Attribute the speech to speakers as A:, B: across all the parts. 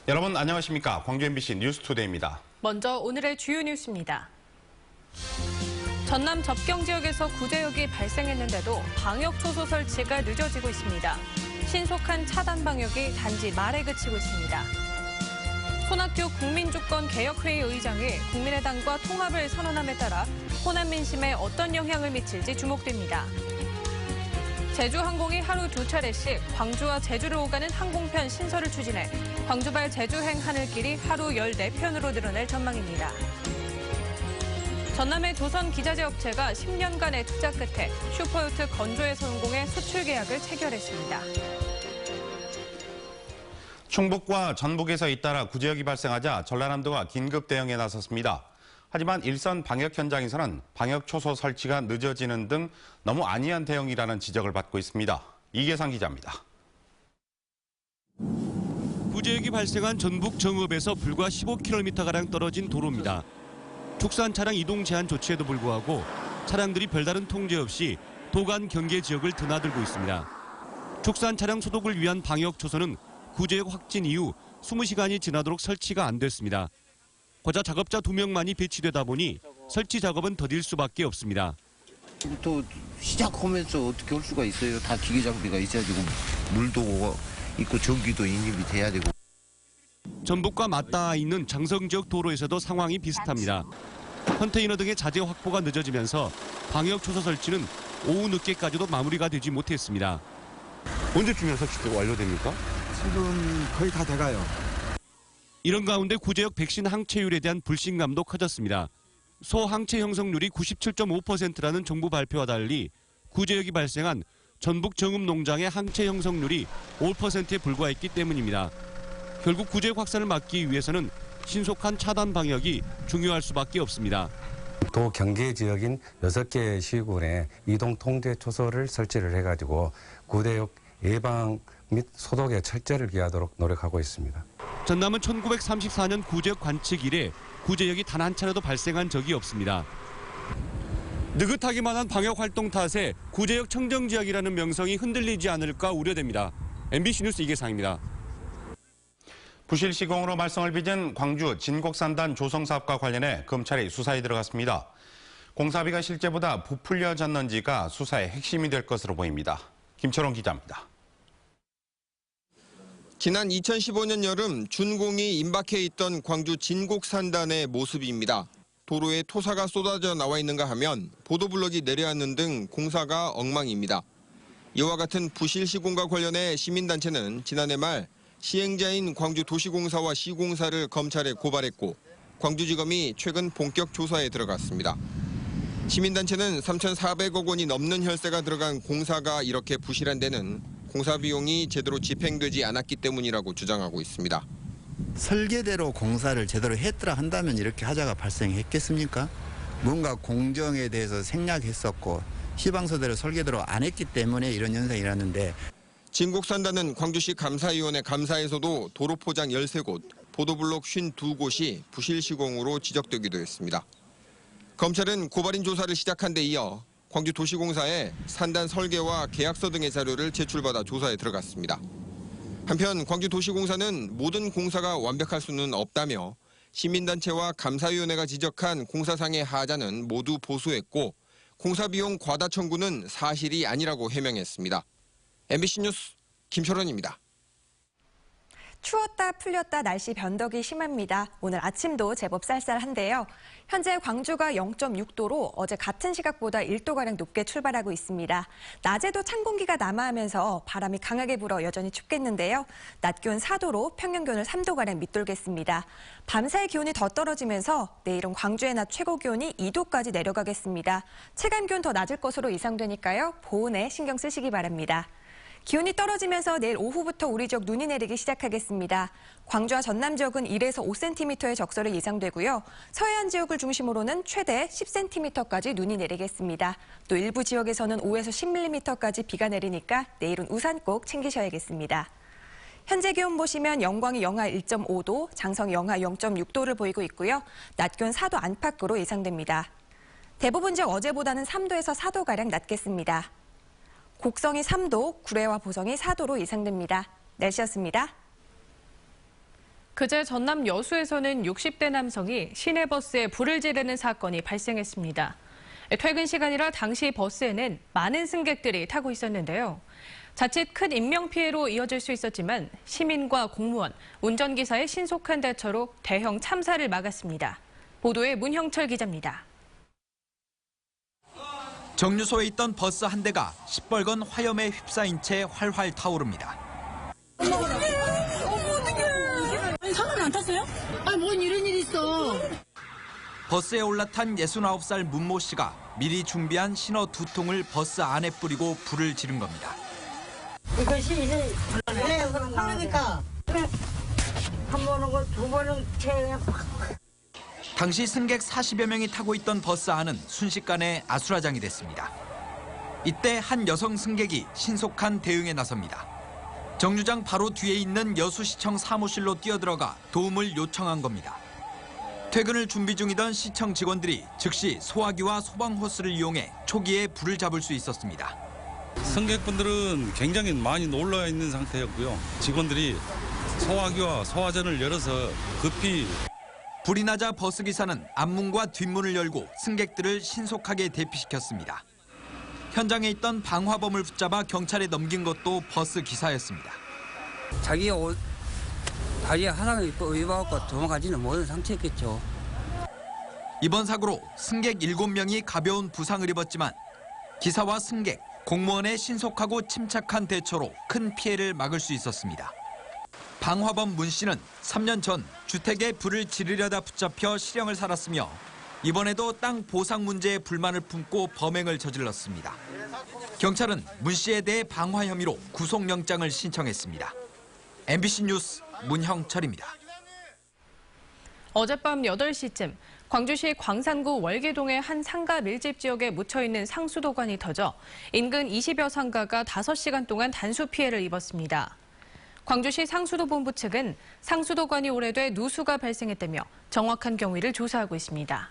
A: 여러분 안녕하십니까? 광주 MBC 뉴스투데이입니다.
B: 먼저 오늘의 주요 뉴스입니다. 전남 접경 지역에서 구제역이 발생했는데도 방역 초소 설치가 늦어지고 있습니다. 신속한 차단 방역이 단지 말에 그치고 있습니다. 손학규 국민주권개혁회의 의장이 국민의당과 통합을 선언함에 따라 호남 민심에 어떤 영향을 미칠지 주목됩니다. 제주항공이 하루 2차례씩 광주와 제주를 오가는 항공편 신설을 추진해 광주발 제주행 하늘길이 하루 14편으로 늘어날 전망입니다. 전남의 조선 기자재 업체가 10년간의 투자 끝에 슈퍼요트 건조에 성공해 수출 계약을 체결했습니다.
A: 충북과 전북에서 잇따라 구제역이 발생하자 전라남도가 긴급 대응에 나섰습니다. 하지만 일선 방역 현장에서는 방역 초소 설치가 늦어지는 등 너무 안이한 대응이라는 지적을 받고 있습니다. 이계상 기자입니다.
C: 구제역이 발생한 전북 정읍에서 불과 15km가량 떨어진 도로입니다. 축산 차량 이동 제한 조치에도 불구하고 차량들이 별다른 통제 없이 도간 경계 지역을 드나들고 있습니다. 축산 차량 소독을 위한 방역 초소는 구제역 확진 이후 20시간이 지나도록 설치가 안 됐습니다. 고자 작업자 2명만이 배치되다 보니 설치 작업은 더딜 수밖에 없습니다.
D: 또 시작하면서 어떻게 할 수가 있어요. 다 기계 장비가 있어야 되고 물도 있고 전기도 인입이 돼야 되고.
C: 전북과 맞닿아 있는 장성 지역 도로에서도 상황이 비슷합니다. 컨테이너 등의 자재 확보가 늦어지면서 방역 초소 설치는 오후 늦게까지도 마무리가 되지 못했습니다.
E: 언제쯤이면 설치가 완료됩니까?
F: 지금 거의 다 돼가요.
C: 이런 가운데 구제역 백신 항체율에 대한 불신감도 커졌습니다. 소항체 형성률이 97.5%라는 정부 발표와 달리 구제역이 발생한 전북 정읍 농장의 항체 형성률이 5%에 불과했기 때문입니다. 결국 구제역 확산을 막기 위해서는 신속한 차단 방역이 중요할 수밖에 없습니다.
G: 도 경계 지역인 6개 시군에 이동 통제 초소를 설치를 해가지고 구제역 예방 및 소독에 철저를 기하도록 노력하고 있습니다.
C: 전남은 1934년 구제역 관측 이래 구제역이 단 한 차례도 발생한 적이 없습니다. 느긋하기만 한 방역 활동 탓에 구제역 청정지역이라는 명성이 흔들리지 않을까 우려됩니다. MBC 뉴스 이계상입니다.
A: 부실 시공으로 말썽을 빚은 광주 진곡산단 조성사업과 관련해 검찰이 수사에 들어갔습니다. 공사비가 실제보다 부풀려졌는지가 수사의 핵심이 될 것으로 보입니다. 김철원 기자입니다.
H: 지난 2015년 여름 준공이 임박해 있던 광주 진곡산단의 모습입니다. 도로에 토사가 쏟아져 나와 있는가 하면 보도블럭이 내려앉는 등 공사가 엉망입니다. 이와 같은 부실 시공과 관련해 시민단체는 지난해 말 시행자인 광주도시공사와 시공사를 검찰에 고발했고 광주지검이 최근 본격 조사에 들어갔습니다. 시민단체는 3,400억 원이 넘는 혈세가 들어간 공사가 이렇게 부실한 데는 공사 비용이 제대로 집행되지 않았기 때문이라고 주장하고 있습니다.
F: 설계대로 공사를 제대로 했더라 한다면 이렇게 하자가 발생했겠습니까? 뭔가 공정에 대해서 생략했었고 시방서대로 설계대로 안 했기 때문에 이런 현상이 일어났는데
H: 진곡산단은 광주시 감사위원회 감사에서도 도로 포장 13곳, 보도블록 52곳이 부실 시공으로 지적되기도 했습니다. 검찰은 고발인 조사를 시작한 데 이어 광주도시공사에 산단 설계와 계약서 등의 자료를 제출받아 조사에 들어갔습니다. 한편 광주도시공사는 모든 공사가 완벽할 수는 없다며 시민단체와 감사위원회가 지적한 공사상의 하자는 모두 보수했고 공사비용 과다 청구는 사실이 아니라고 해명했습니다. MBC 뉴스 김철원입니다.
I: 추웠다 풀렸다 날씨 변덕이 심합니다. 오늘 아침도 제법 쌀쌀한데요. 현재 광주가 0.6도로 어제 같은 시각보다 1도가량 높게 출발하고 있습니다. 낮에도 찬 공기가 남하하면서 바람이 강하게 불어 여전히 춥겠는데요. 낮 기온 4도로 평년 기온을 3도가량 밑돌겠습니다. 밤사이 기온이 더 떨어지면서 내일은 광주의 낮 최고 기온이 2도까지 내려가겠습니다. 체감 기온 더 낮을 것으로 예상되니까요. 보온에 신경 쓰시기 바랍니다. 기온이 떨어지면서 내일 오후부터 우리 지역 눈이 내리기 시작하겠습니다. 광주와 전남 지역은 1에서 5cm의 적설이 예상되고요. 서해안 지역을 중심으로는 최대 10cm까지 눈이 내리겠습니다. 또 일부 지역에서는 5에서 10mm까지 비가 내리니까 내일은 우산 꼭 챙기셔야겠습니다. 현재 기온 보시면 영광이 영하 1.5도, 장성이 영하 0.6도를 보이고 있고요. 낮 기온 4도 안팎으로 예상됩니다. 대부분 지역 어제보다는 3도에서 4도가량 낮겠습니다. 곡성이 3도, 구례와 보성이 4도로 예상됩니다. 날씨였습니다.
B: 그제 전남 여수에서는 60대 남성이 시내버스에 불을 지르는 사건이 발생했습니다. 퇴근 시간이라 당시 버스에는 많은 승객들이 타고 있었는데요. 자칫 큰 인명피해로 이어질 수 있었지만 시민과 공무원, 운전기사의 신속한 대처로 대형 참사를 막았습니다. 보도에 문형철 기자입니다.
J: 정류소에 있던 버스 한 대가 시뻘건 화염에 휩싸인 채 활활 타오릅니다.
K: 사람이 안 탔어요? 아니, 뭔 이런 일이 있어.
J: 버스에 올라탄 69살 문모 씨가 미리 준비한 신호 2통을 버스 안에 뿌리고 불을 지른 겁니다.
K: 이것이 이제 하니까 한 번 오고 두 번은 채.
J: 당시 승객 40여 명이 타고 있던 버스 안은 순식간에 아수라장이 됐습니다. 이때 한 여성 승객이 신속한 대응에 나섭니다. 정류장 바로 뒤에 있는 여수시청 사무실로 뛰어들어가 도움을 요청한 겁니다. 퇴근을 준비 중이던 시청 직원들이 즉시 소화기와 소방호스를 이용해 초기에 불을 잡을 수 있었습니다.
L: 승객분들은 굉장히 많이 놀라 있는 상태였고요. 직원들이 소화기와 소화전을 열어서 급히
J: 불이 나자 버스기사는 앞문과 뒷문을 열고 승객들을 신속하게 대피시켰습니다. 현장에 있던 방화범을 붙잡아 경찰에 넘긴 것도 버스 기사였습니다.
M: 자기 옷 다리에 화상을 입어갖고 도망가지는 못한 상태였겠죠.
J: 이번 사고로 승객 7명이 가벼운 부상을 입었지만 기사와 승객, 공무원의 신속하고 침착한 대처로 큰 피해를 막을 수 있었습니다. 방화범 문 씨는 3년 전 주택에 불을 지르려다 붙잡혀 실형을 살았으며 이번에도 땅 보상 문제에 불만을 품고 범행을 저질렀습니다. 경찰은 문 씨에 대해 방화 혐의로 구속영장을 신청했습니다. MBC 뉴스 문형철입니다.
B: 어젯밤 8시쯤 광주시 광산구 월계동의 한 상가 밀집 지역에 묻혀있는 상수도관이 터져 인근 20여 상가가 5시간 동안 단수 피해를 입었습니다. 광주시 상수도본부 측은 상수도관이 오래돼 누수가 발생했다며 정확한 경위를 조사하고 있습니다.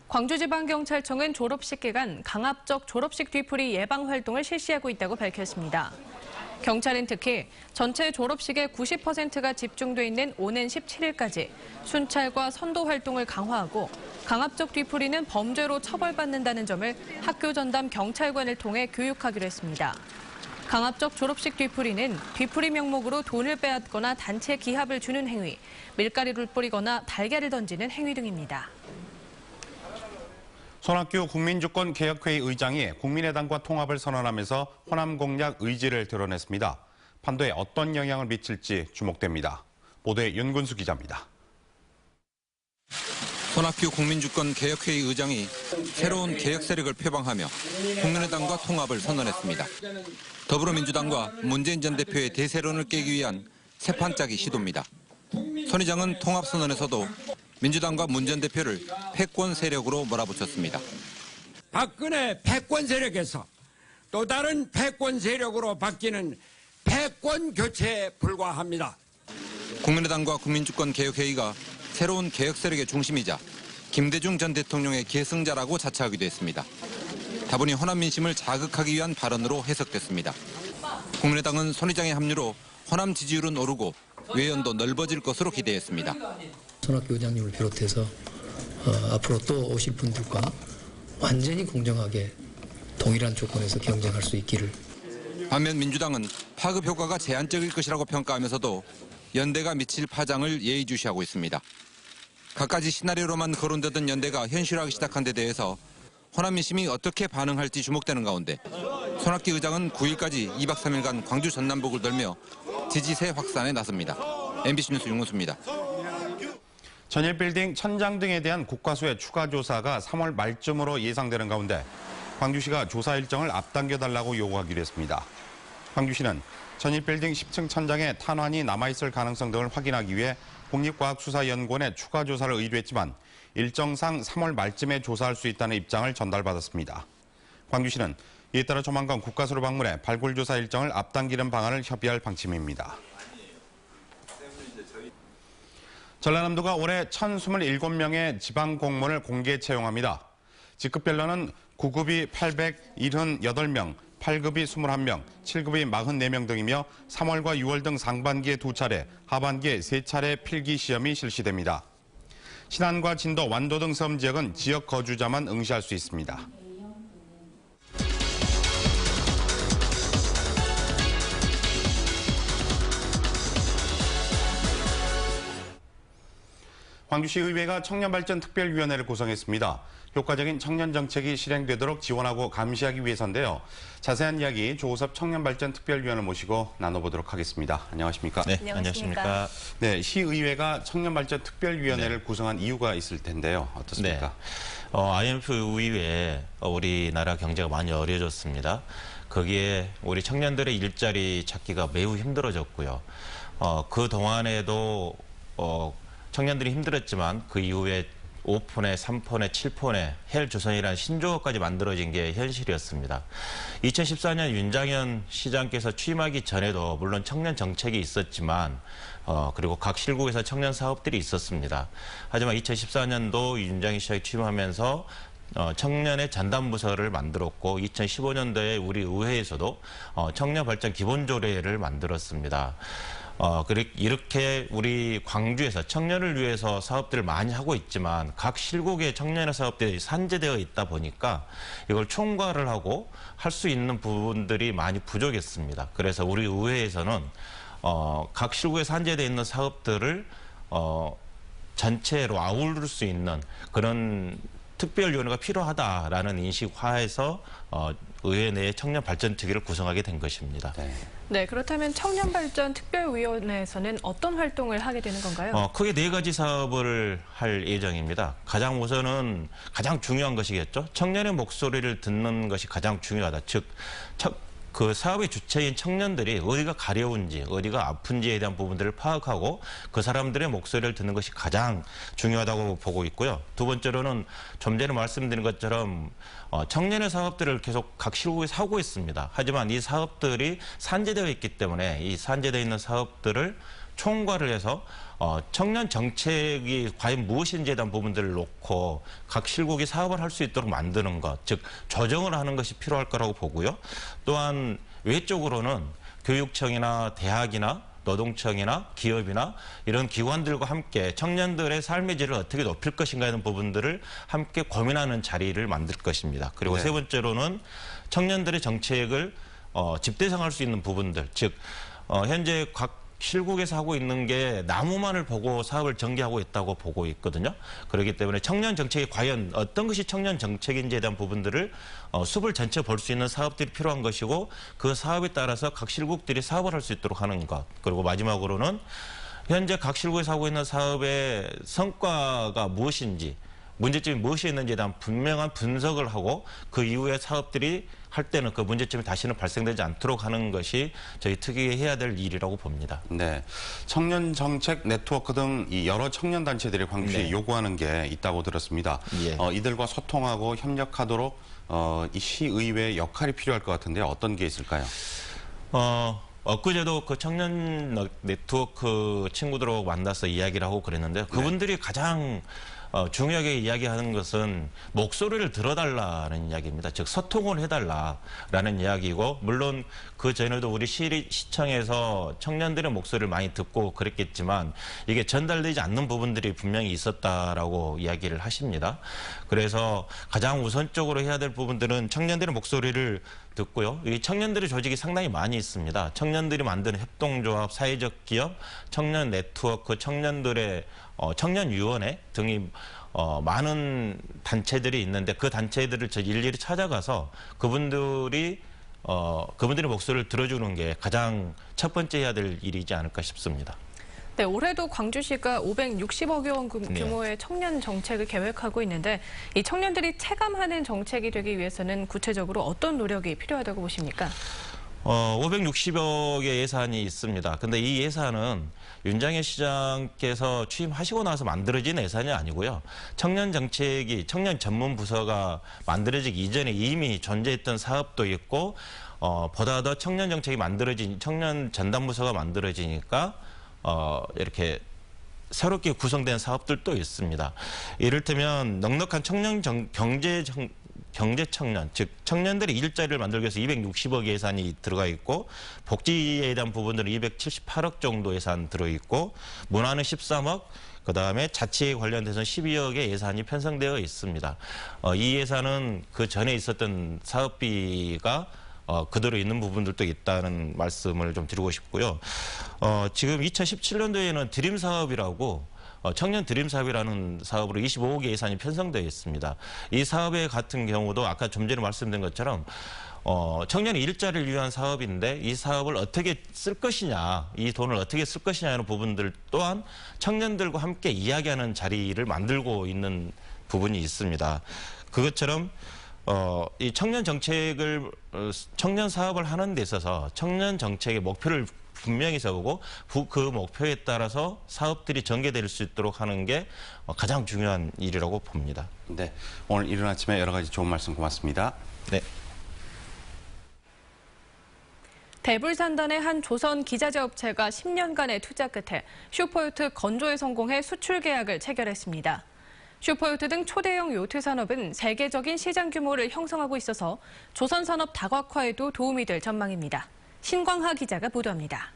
B: 광주지방경찰청은 졸업식 기간 강압적 졸업식 뒤풀이 예방 활동을 실시하고 있다고 밝혔습니다. 경찰은 특히 전체 졸업식의 90%가 집중돼 있는 오는 17일까지 순찰과 선도 활동을 강화하고 강압적 뒤풀이는 범죄로 처벌받는다는 점을 학교 전담 경찰관을 통해 교육하기로 했습니다. 강압적 졸업식 뒤풀이는 뒤풀이 명목으로 돈을 빼앗거나 단체 기합을 주는 행위, 밀가루를 뿌리거나 달걀을 던지는 행위 등입니다.
A: 손학규 국민주권개혁회의 의장이 국민의당과 통합을 선언하면서 호남 공약 의지를 드러냈습니다. 판도에 어떤 영향을 미칠지 주목됩니다. 보도에 윤근수 기자입니다.
H: 손학규 국민주권개혁회의 의장이 새로운 개혁 세력을 표방하며 국민의당과 통합을 선언했습니다. 더불어민주당과 문재인 전 대표의 대세론을 깨기 위한 새 판짜기 시도입니다. 손 의장은 통합 선언에서도 민주당과 문 전 대표를 패권 세력으로 몰아붙였습니다.
N: 박근혜 패권 세력에서 또 다른 패권 세력으로 바뀌는 패권 교체에 불과합니다.
H: 국민의당과 국민주권개혁회의가 새로운 개혁 세력의 중심이자 김대중 전 대통령의 계승자라고 자처하기도 했습니다. 다분히 호남 민심을 자극하기 위한 발언으로 해석됐습니다. 국민의당은 손 의장의 합류로 호남 지지율은 오르고 외연도 넓어질 것으로 기대했습니다.
O: 손학규 의장님을 비롯해서 앞으로 또 오실 분들과 완전히 공정하게 동일한 조건에서 경쟁할 수 있기를.
H: 반면 민주당은 파급 효과가 제한적일 것이라고 평가하면서도 연대가 미칠 파장을 예의주시하고 있습니다. 갖가지 시나리오로만 거론되던 연대가 현실화하기 시작한 데 대해서 호남 민심이 어떻게 반응할지 주목되는 가운데 손학규 의장은 9일까지 2박 3일간 광주 전남북을 돌며 지지세 확산에 나섭니다. MBC 뉴스 윤근수입니다.
A: 전일빌딩 천장 등에 대한 국과수의 추가 조사가 3월 말쯤으로 예상되는 가운데 광주시가 조사 일정을 앞당겨달라고 요구하기로 했습니다. 광주시는 전일빌딩 10층 천장에 탄환이 남아있을 가능성 등을 확인하기 위해 국립과학수사연구원에 추가 조사를 의뢰했지만 일정상 3월 말쯤에 조사할 수 있다는 입장을 전달받았습니다. 광주시는 이에 따라 조만간 국과수를 방문해 발굴조사 일정을 앞당기는 방안을 협의할 방침입니다. 전라남도가 올해 1,027명의 지방 공무원을 공개 채용합니다. 직급별로는 9급이 878명, 8급이 21명, 7급이 44명 등이며 3월과 6월 등 상반기에 2차례, 하반기에 3차례 필기 시험이 실시됩니다. 신안과 진도, 완도 등 섬 지역은 지역 거주자만 응시할 수 있습니다. 광주시 의회가 청년발전특별위원회를 구성했습니다. 효과적인 청년 정책이 실행되도록 지원하고 감시하기 위해서인데요. 자세한 이야기 조우섭 청년발전특별위원을 모시고 나눠보도록 하겠습니다. 안녕하십니까?
P: 네, 안녕하십니까?
A: 네, 시의회가 청년발전특별위원회를 구성한 이유가 있을 텐데요. 어떻습니까?
P: 네. IMF 이후에 우리나라 경제가 많이 어려워졌습니다. 거기에 우리 청년들의 일자리 찾기가 매우 힘들어졌고요. 그 동안에도 청년들이 힘들었지만 그 이후에 5폰에 3폰에 7폰에 헬조선이라는 신조어까지 만들어진 게 현실이었습니다. 2014년 윤장현 시장께서 취임하기 전에도 물론 청년 정책이 있었지만 그리고 각 실국에서 청년 사업들이 있었습니다. 하지만 2014년도 윤장현 시장이 취임하면서 청년의 전담부서를 만들었고 2015년도에 우리 의회에서도 청년발전 기본조례를 만들었습니다. 이렇게 우리 광주에서 청년을 위해서 사업들을 많이 하고 있지만 각 실국의 청년의 사업들이 산재되어 있다 보니까 이걸 총괄을 하고 할 수 있는 부분들이 많이 부족했습니다. 그래서 우리 의회에서는 각 실국에 산재되어 있는 사업들을 전체로 아우를 수 있는 그런 특별위원회가 필요하다라는 인식화해서 의회 내에 청년발전특위를 구성하게 된 것입니다.
B: 네, 그렇다면 청년발전특별위원회에서는 어떤 활동을 하게 되는 건가요?
P: 크게 4가지 사업을 할 예정입니다. 가장 우선은 가장 중요한 것이겠죠. 청년의 목소리를 듣는 것이 가장 중요하다. 즉, 그 사업의 주체인 청년들이 어디가 가려운지, 어디가 아픈지에 대한 부분들을 파악하고 그 사람들의 목소리를 듣는 것이 가장 중요하다고 보고 있고요. 두 번째로는 좀 전에 말씀드린 것처럼 청년의 사업들을 계속 각 실국에서 하고 있습니다. 하지만 이 사업들이 산재되어 있기 때문에 이 산재되어 있는 사업들을 총괄을 해서 청년 정책이 과연 무엇인지에 대한 부분들을 놓고 각 실국이 사업을 할 수 있도록 만드는 것, 즉 조정을 하는 것이 필요할 거라고 보고요. 또한 외적으로는 교육청이나 대학이나 노동청이나 기업이나 이런 기관들과 함께 청년들의 삶의 질을 어떻게 높일 것인가 하는 부분들을 함께 고민하는 자리를 만들 것입니다. 그리고 세 번째로는 청년들의 정책을 집대성할 수 있는 부분들, 즉 현재 각 실국에서 하고 있는 게 나무만을 보고 사업을 전개하고 있다고 보고 있거든요. 그렇기 때문에 청년 정책이 과연 어떤 것이 청년 정책인지에 대한 부분들을 숲을 전체 볼 수 있는 사업들이 필요한 것이고 그 사업에 따라서 각 실국들이 사업을 할 수 있도록 하는 것. 그리고 마지막으로는 현재 각 실국에서 하고 있는 사업의 성과가 무엇인지 문제점이 무엇이 있는지에 대한 분명한 분석을 하고 그 이후에 사업들이 할 때는 그 문제점이 다시는 발생되지 않도록 하는 것이 저희 특위에 해야 될 일이라고 봅니다.
A: 네, 청년 정책 네트워크 등 이 여러 청년 단체들이 광주시에 요구하는 게 있다고 들었습니다. 이들과 소통하고 협력하도록 이 시의회의 역할이 필요할 것 같은데 어떤 게 있을까요?
P: 엊그제도 그 청년 네트워크 친구들하고 만나서 이야기를 하고 그랬는데 그분들이 가장 중요하게 이야기하는 것은 목소리를 들어달라는 이야기입니다. 즉 소통을 해달라라는 이야기고 물론 그 전에도 우리 시청에서 청년들의 목소리를 많이 듣고 그랬겠지만 이게 전달되지 않는 부분들이 분명히 있었다라고 이야기를 하십니다. 그래서 가장 우선적으로 해야 될 부분들은 청년들의 목소리를 듣고요. 이 청년들의 조직이 상당히 많이 있습니다. 청년들이 만드는 협동조합, 사회적 기업, 청년 네트워크, 청년들의 청년위원회 등이 많은 단체들이 있는데 그 단체들을 일일이 찾아가서 그분들의 목소리를 들어주는 게 가장 첫 번째 해야 될 일이지 않을까 싶습니다.
B: 네, 올해도 광주시가 560억 원 규모의 청년 정책을 계획하고 있는데 이 청년들이 체감하는 정책이 되기 위해서는 구체적으로 어떤 노력이 필요하다고 보십니까?
P: 560억의 예산이 있습니다. 근데 이 예산은 윤장현 시장께서 취임하시고 나서 만들어진 예산이 아니고요. 청년 정책이 청년 전문 부서가 만들어지기 이전에 이미 존재했던 사업도 있고 보다 더 청년 정책이 만들어진 청년 전담 부서가 만들어지니까 이렇게 새롭게 구성된 사업들도 있습니다. 이를테면 넉넉한 청년 경제 청년, 즉 청년들이 일자리를 만들기 위해서 260억 예산이 들어가 있고 복지에 대한 부분들은 278억 정도 예산 들어있고 문화는 13억, 그다음에 자치에 관련돼서 12억의 예산이 편성되어 있습니다. 이 예산은 그 전에 있었던 사업비가 그대로 있는 부분들도 있다는 말씀을 좀 드리고 싶고요. 지금 2017년도에는 드림 사업이라고 청년 드림 사업이라는 사업으로 25억의 예산이 편성되어 있습니다. 이 사업에 같은 경우도 아까 좀 전에 말씀드린 것처럼 청년의 일자리를 위한 사업인데 이 사업을 어떻게 쓸 것이냐, 이 돈을 어떻게 쓸 것이냐는 부분들 또한 청년들과 함께 이야기하는 자리를 만들고 있는 부분이 있습니다. 그것처럼 이 청년 정책을 청년 사업을 하는 데 있어서 청년 정책의 목표를 분명히 세우고 그 목표에 따라서 사업들이 전개될 수 있도록 하는 게 가장 중요한 일이라고 봅니다.
A: 네, 오늘 이른 아침에 여러 가지 좋은 말씀 고맙습니다.
P: 네.
B: 대불산단의 한 조선 기자재 업체가 10년간의 투자 끝에 슈퍼요트 건조에 성공해 수출 계약을 체결했습니다. 슈퍼요트 등 초대형 요트 산업은 세계적인 시장 규모를 형성하고 있어서 조선 산업 다각화에도 도움이 될 전망입니다. 신광하 기자가 보도합니다.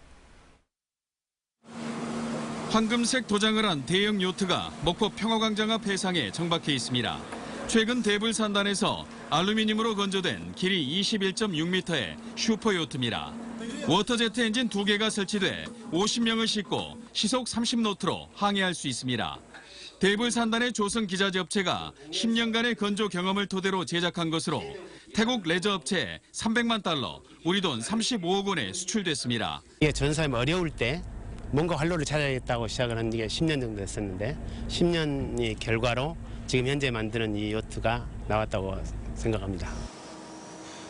Q: 황금색 도장을 한 대형 요트가 목포 평화광장 앞 해상에 정박해 있습니다. 최근 대불산단에서 알루미늄으로 건조된 길이 21.6m의 슈퍼요트입니다. 워터제트 엔진 2개가 설치돼 50명을 싣고 시속 30노트로 항해할 수 있습니다. 대불산단의 조선 기자재 업체가 10년간의 건조 경험을 토대로 제작한 것으로 태국 레저 업체에 300만 달러, 우리 돈 35억 원에 수출됐습니다.
R: 이게 전 사람이 어려울 때 뭔가 활로를 찾아야겠다고 시작을 한 게 10년 정도 됐었는데 10년이 결과로 지금 현재 만드는 이 요트가 나왔다고 생각합니다.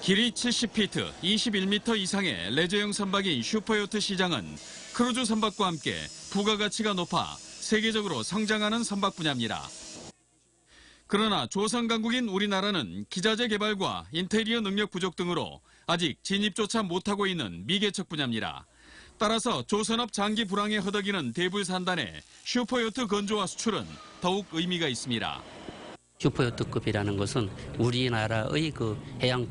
Q: 길이 70피트, 21m 이상의 레저형 선박인 슈퍼요트 시장은 크루즈 선박과 함께 부가가치가 높아 세계적으로 성장하는 선박 분야입니다. 그러나 조선 강국인 우리나라는 기자재 개발과 인테리어 능력 부족 등으로 아직 진입조차 못하고 있는 미개척 분야입니다. 따라서 조선업 장기 불황에 허덕이는 대불산단의 슈퍼요트 건조와 수출은 더욱 의미가 있습니다.
S: 슈퍼요트급이라는 것은 우리나라의 그 해양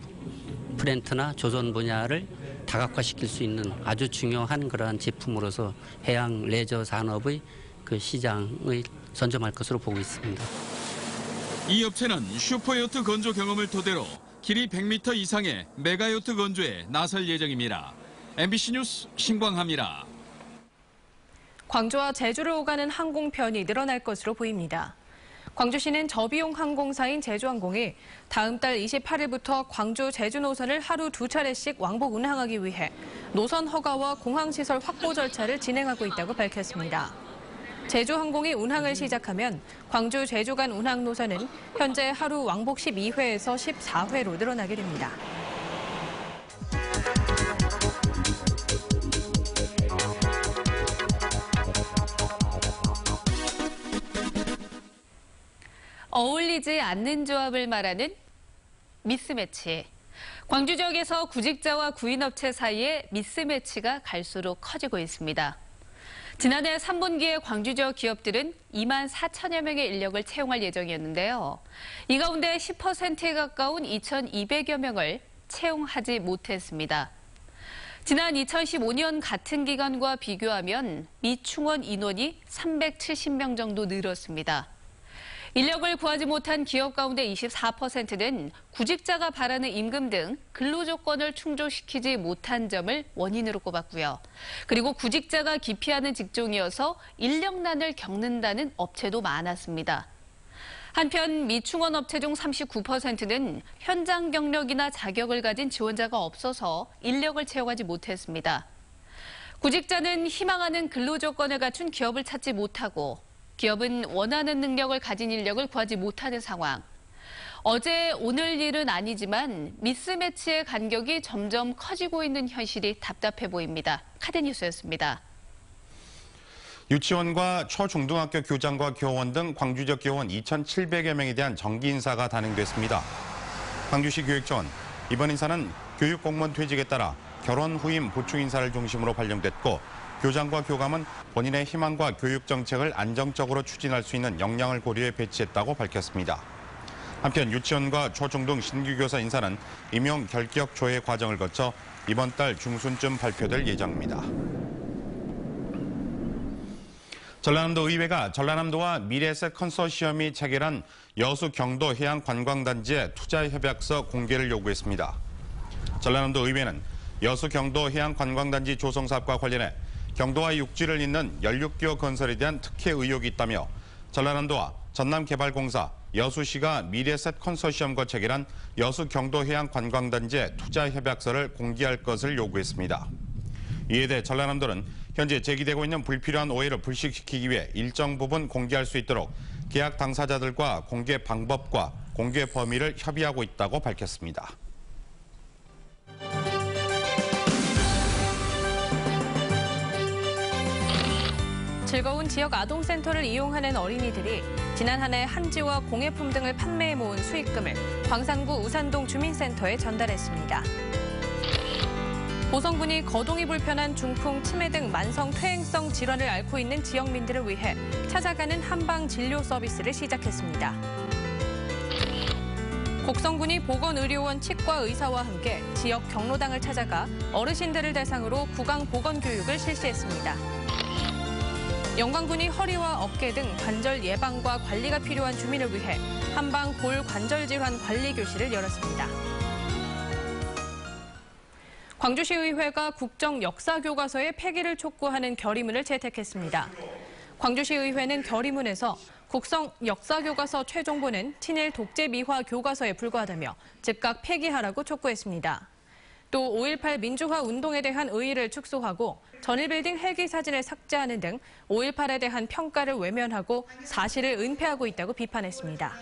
S: 프렌트나 조선 분야를 다각화시킬 수 있는 아주 중요한 그러한 제품으로서 해양 레저 산업의 그 시장을 선점할 것으로 보고 있습니다.
Q: 이 업체는 슈퍼요트 건조 경험을 토대로 길이 100m 이상의 메가요트 건조에 나설 예정입니다. MBC 뉴스 신광하입니다.
B: 광주와 제주를 오가는 항공편이 늘어날 것으로 보입니다. 광주시는 저비용 항공사인 제주항공이 다음 달 28일부터 광주 제주 노선을 하루 2차례씩 왕복 운항하기 위해 노선 허가와 공항시설 확보 절차를 진행하고 있다고 밝혔습니다. 제주항공이 운항을 시작하면 광주 제주 간 운항 노선은 현재 하루 왕복 12회에서 14회로 늘어나게 됩니다. 어울리지 않는 조합을 말하는 미스매치. 광주 지역에서 구직자와 구인업체 사이에 미스매치가 갈수록 커지고 있습니다. 지난해 3분기에 광주 지역 기업들은 2만 4천여 명의 인력을 채용할 예정이었는데요. 이 가운데 10%에 가까운 2,200여 명을 채용하지 못했습니다. 지난 2015년 같은 기간과 비교하면 미충원 인원이 370명 정도 늘었습니다. 인력을 구하지 못한 기업 가운데 24%는 구직자가 바라는 임금 등 근로조건을 충족시키지 못한 점을 원인으로 꼽았고요. 그리고 구직자가 기피하는 직종이어서 인력난을 겪는다는 업체도 많았습니다. 한편 미충원 업체 중 39%는 현장 경력이나 자격을 가진 지원자가 없어서 인력을 채용하지 못했습니다. 구직자는 희망하는 근로조건을 갖춘 기업을 찾지 못하고 기업은 원하는 능력을 가진 인력을 구하지 못하는 상황. 어제 오늘 일은 아니지만 미스매치의 간격이 점점 커지고 있는 현실이 답답해 보입니다. 카드뉴스였습니다.
A: 유치원과 초중등학교 교장과 교원 등 광주 지역 교원 2,700여 명에 대한 정기 인사가 단행됐습니다. 광주시 교육청은 이번 인사는 교육공무원 퇴직에 따라 결혼 후임 보충 인사를 중심으로 발령됐고 교장과 교감은 본인의 희망과 교육 정책을 안정적으로 추진할 수 있는 역량을 고려해 배치했다고 밝혔습니다. 한편 유치원과 초중등 신규교사 인사는 임용 결격 조회 과정을 거쳐 이번 달 중순쯤 발표될 예정입니다. 전라남도 의회가 전라남도와 미래에셋 컨소시엄이 체결한 여수 경도 해양관광단지의 투자협약서 공개를 요구했습니다. 전라남도 의회는 여수 경도 해양관광단지 조성 사업과 관련해 경도와 육지를 잇는 연륙교 건설에 대한 특혜 의혹이 있다며 전라남도와 전남개발공사, 여수시가 미래에셋 컨소시엄과 체결한 여수 경도 해양관광단지의 투자협약서를 공개할 것을 요구했습니다. 이에 대해 전라남도는 현재 제기되고 있는 불필요한 오해를 불식시키기 위해 일정 부분 공개할 수 있도록 계약 당사자들과 공개 방법과 공개 범위를 협의하고 있다고 밝혔습니다.
B: 즐거운 지역 아동센터를 이용하는 어린이들이 지난 한 해 한지와 공예품 등을 판매해 모은 수익금을 광산구 우산동 주민센터에 전달했습니다. 보성군이 거동이 불편한 중풍, 치매 등 만성 퇴행성 질환을 앓고 있는 지역민들을 위해 찾아가는 한방 진료 서비스를 시작했습니다. 곡성군이 보건의료원 치과 의사와 함께 지역 경로당을 찾아가 어르신들을 대상으로 구강 보건 교육을 실시했습니다. 영광군이 허리와 어깨 등 관절 예방과 관리가 필요한 주민을 위해 한방 골 관절 질환 관리 교실을 열었습니다. 광주시의회가 국정 역사교과서의 폐기를 촉구하는 결의문을 채택했습니다. 광주시의회는 결의문에서 국정 역사교과서 최종본은 친일 독재 미화 교과서에 불과하다며 즉각 폐기하라고 촉구했습니다. 또 5.18 민주화 운동에 대한 의의를 축소하고 전일빌딩 헬기 사진을 삭제하는 등 5.18에 대한 평가를 외면하고 사실을 은폐하고 있다고 비판했습니다.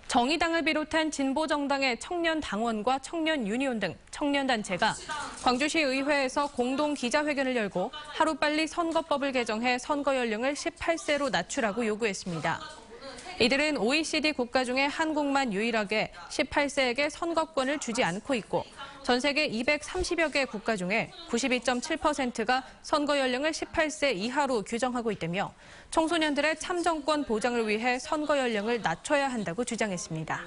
B: 정의당을 비롯한 진보정당의 청년당원과 청년유니온 등 청년단체가 광주시 의회에서 공동 기자회견을 열고 하루빨리 선거법을 개정해 선거 연령을 18세로 낮추라고 요구했습니다. 이들은 OECD 국가 중에 한국만 유일하게 18세에게 선거권을 주지 않고 있고 전 세계 230여 개 국가 중에 92.7%가 선거 연령을 18세 이하로 규정하고 있다며 청소년들의 참정권 보장을 위해 선거 연령을 낮춰야 한다고 주장했습니다.